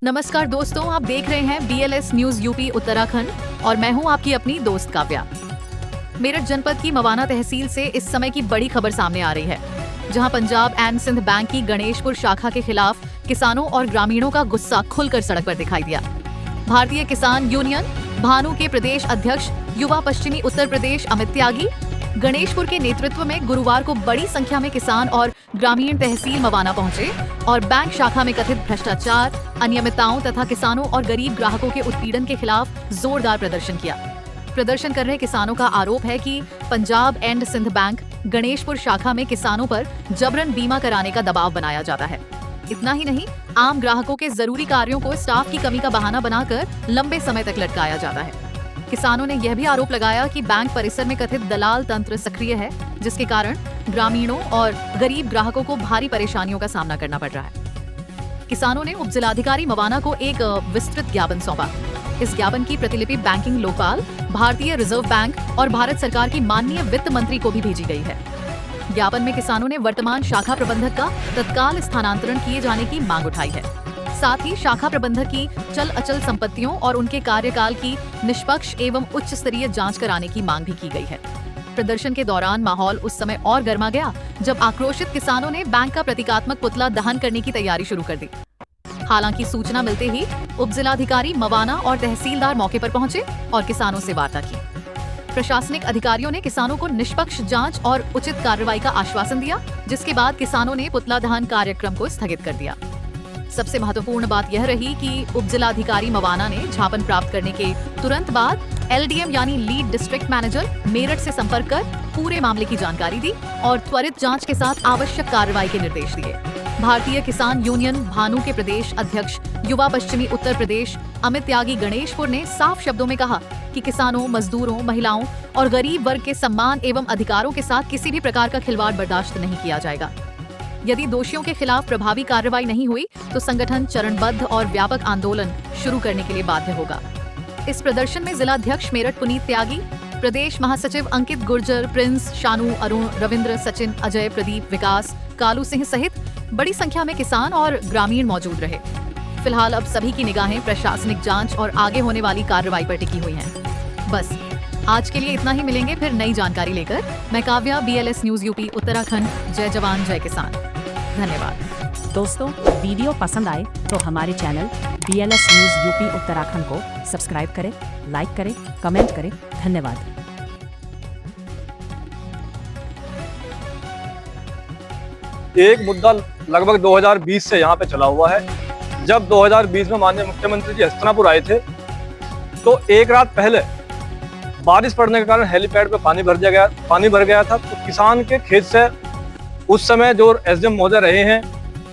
नमस्कार दोस्तों, आप देख रहे हैं BLS न्यूज यूपी उत्तराखंड और मैं हूं आपकी अपनी दोस्त काव्या। मेरठ जनपद की मवाना तहसील से इस समय की बड़ी खबर सामने आ रही है, जहां पंजाब एंड सिंध बैंक की गणेशपुर शाखा के खिलाफ किसानों और ग्रामीणों का गुस्सा खुलकर सड़क पर दिखाई दिया। भारतीय किसान यूनियन भानु के प्रदेश अध्यक्ष युवा पश्चिमी उत्तर प्रदेश अमित त्यागी गणेशपुर के नेतृत्व में गुरुवार को बड़ी संख्या में किसान और ग्रामीण तहसील मवाना पहुंचे और बैंक शाखा में कथित भ्रष्टाचार, अनियमितताओं तथा किसानों और गरीब ग्राहकों के उत्पीड़न के खिलाफ जोरदार प्रदर्शन किया। प्रदर्शन कर रहे किसानों का आरोप है कि पंजाब एंड सिंध बैंक गणेशपुर शाखा में किसानों पर जबरन बीमा कराने का दबाव बनाया जाता है। इतना ही नहीं, आम ग्राहकों के जरूरी कार्यों को स्टाफ की कमी का बहाना बनाकर लंबे समय तक लटकाया जाता है। किसानों ने यह भी आरोप लगाया कि बैंक परिसर में कथित दलाल तंत्र सक्रिय है, जिसके कारण ग्रामीणों और गरीब ग्राहकों को भारी परेशानियों का सामना करना पड़ रहा है। किसानों ने उपजिलाधिकारी मवाना को एक विस्तृत ज्ञापन सौंपा। इस ज्ञापन की प्रतिलिपि बैंकिंग लोकपाल, भारतीय रिजर्व बैंक और भारत सरकार की माननीय वित्त मंत्री को भी भेजी गई है। ज्ञापन में किसानों ने वर्तमान शाखा प्रबंधक का तत्काल स्थानांतरण किए जाने की मांग उठाई है। साथ ही शाखा प्रबंधक की चल अचल संपत्तियों और उनके कार्यकाल की निष्पक्ष एवं उच्च स्तरीय जांच कराने की मांग भी की गई है। प्रदर्शन के दौरान माहौल उस समय और गर्मा गया जब आक्रोशित किसानों ने बैंक का प्रतीकात्मक पुतला दहन करने की तैयारी शुरू कर दी। हालांकि सूचना मिलते ही उपजिलाधिकारी मवाना और तहसीलदार मौके पर पहुंचे और किसानों से वार्ता की। प्रशासनिक अधिकारियों ने किसानों को निष्पक्ष जांच और उचित कार्रवाई का आश्वासन दिया, जिसके बाद किसानों ने पुतला दहन कार्यक्रम को स्थगित कर दिया। सबसे महत्वपूर्ण बात यह रही कि उपजिलाधिकारी मवाना ने ज्ञापन प्राप्त करने के तुरंत बाद LDM यानी लीड डिस्ट्रिक्ट मैनेजर मेरठ से संपर्क कर पूरे मामले की जानकारी दी और त्वरित जांच के साथ आवश्यक कार्रवाई के निर्देश दिए। भारतीय किसान यूनियन भानु के प्रदेश अध्यक्ष युवा पश्चिमी उत्तर प्रदेश अमित त्यागी गणेशपुर ने साफ शब्दों में कहा कि किसानों, मजदूरों, महिलाओं और गरीब वर्ग के सम्मान एवं अधिकारों के साथ किसी भी प्रकार का खिलवाड़ बर्दाश्त नहीं किया जाएगा। यदि दोषियों के खिलाफ प्रभावी कार्रवाई नहीं हुई तो संगठन चरणबद्ध और व्यापक आंदोलन शुरू करने के लिए बाध्य होगा। इस प्रदर्शन में जिलाध्यक्ष मेरठ पुनीत त्यागी, प्रदेश महासचिव अंकित गुर्जर, प्रिंस, शानू, अरुण, रविंद्र, सचिन, अजय, प्रदीप, विकास, कालू सिंह सहित बड़ी संख्या में किसान और ग्रामीण मौजूद रहे। फिलहाल अब सभी की निगाहें प्रशासनिक जांच और आगे होने वाली कार्रवाई पर टिकी हुई हैं। बस आज के लिए इतना ही, मिलेंगे फिर नई जानकारी लेकर। मैं Kavya, BLS news UP Uttarakhand. जय जवान जय किसान। धन्यवाद। दोस्तों, वीडियो पसंद आए तो हमारे channel BLS news UP Uttarakhand को सब्सक्राइब करें, लाइक करें, कमेंट करें। धन्यवाद। एक मुद्दा लगभग 2020 से यहाँ पे चला हुआ है। जब 2020 में माननीय मुख्यमंत्री जी हस्तिनापुर आए थे तो एक रात पहले बारिश पड़ने के कारण हेलीपैड पे पानी भर गया था। तो किसान के खेत से उस समय जो SDM महोदय रहे हैं,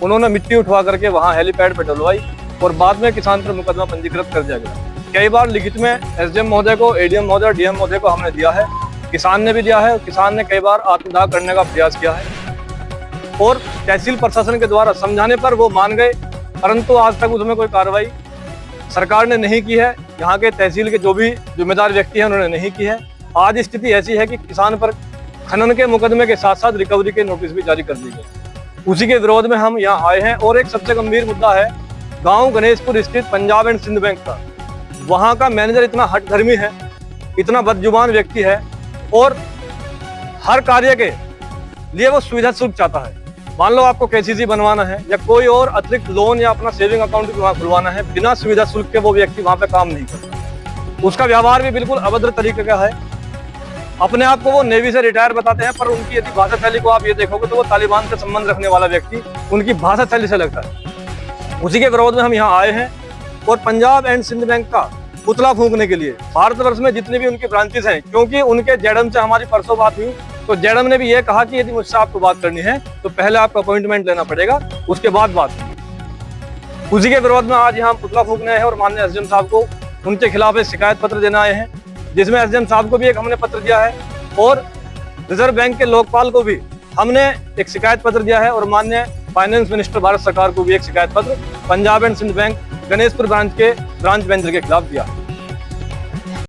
उन्होंने मिट्टी उठवा करके वहाँ हेलीपैड पे डलवाई और बाद में किसान पर मुकदमा पंजीकृत कर दिया गया। कई बार लिखित में SDM महोदय को, ADM महोदय, DM महोदय को हमने दिया है, किसान ने भी दिया है। किसान ने कई बार आत्मदाह करने का प्रयास किया है और तहसील प्रशासन के द्वारा समझाने पर वो मान गए, परंतु आज तक उसमें कोई कार्रवाई सरकार ने नहीं की है। यहाँ के तहसील के जो भी जिम्मेदार व्यक्ति हैं उन्होंने नहीं की है। आज स्थिति ऐसी है कि किसान पर खनन के मुकदमे के साथ साथ रिकवरी के नोटिस भी जारी कर दी गए। उसी के विरोध में हम यहाँ आए हैं। और एक सबसे गंभीर मुद्दा है गांव गणेशपुर स्थित पंजाब एंड सिंध बैंक का। वहाँ का मैनेजर इतना हठधर्मी है, इतना बदजुबान व्यक्ति है और हर कार्य के लिए वो सुविधा शुल्क चाहता है। मान लो आपको KCC बनवाना है या कोई और अतिरिक्त लोन या अपना सेविंग अकाउंट भी वहाँ खुलवाना है, बिना सुविधा शुल्क के वो व्यक्ति वहाँ पे काम नहीं करता। उसका व्यवहार भी बिल्कुल अभद्र तरीके का है। अपने आप को वो नेवी से रिटायर बताते हैं, पर उनकी यदि भाषा शैली को आप ये देखोगे तो वो तालिबान से संबंध रखने वाला व्यक्ति उनकी भाषा शैली से लगता है। उसी के विरोध में हम यहाँ आए हैं और पंजाब एंड सिंध बैंक का पुतला फूंकने के लिए भारतवर्ष में जितने भी उनकी ब्रांचेस हैं, क्योंकि उनके जेडम से हमारी परसों बात हुई तो जेडम ने भी ये कहा कि यदि मुझसे आपको बात करनी है तो पहले आपको अपॉइंटमेंट लेना पड़ेगा, उसके बाद बात होगी। उसी के विरोध में आज यहाँ पुतला फूंकने हैं और माननीय SDM साहब को उनके खिलाफ एक शिकायत पत्र देना आए हैं, जिसमें SDM साहब को भी एक हमने पत्र दिया है और रिजर्व बैंक के लोकपाल को भी हमने एक शिकायत पत्र दिया है और माननीय फाइनेंस मिनिस्टर भारत सरकार को भी एक शिकायत पत्र Punjab and Sind bank Ganeshpur branch manager के खिलाफ दिया।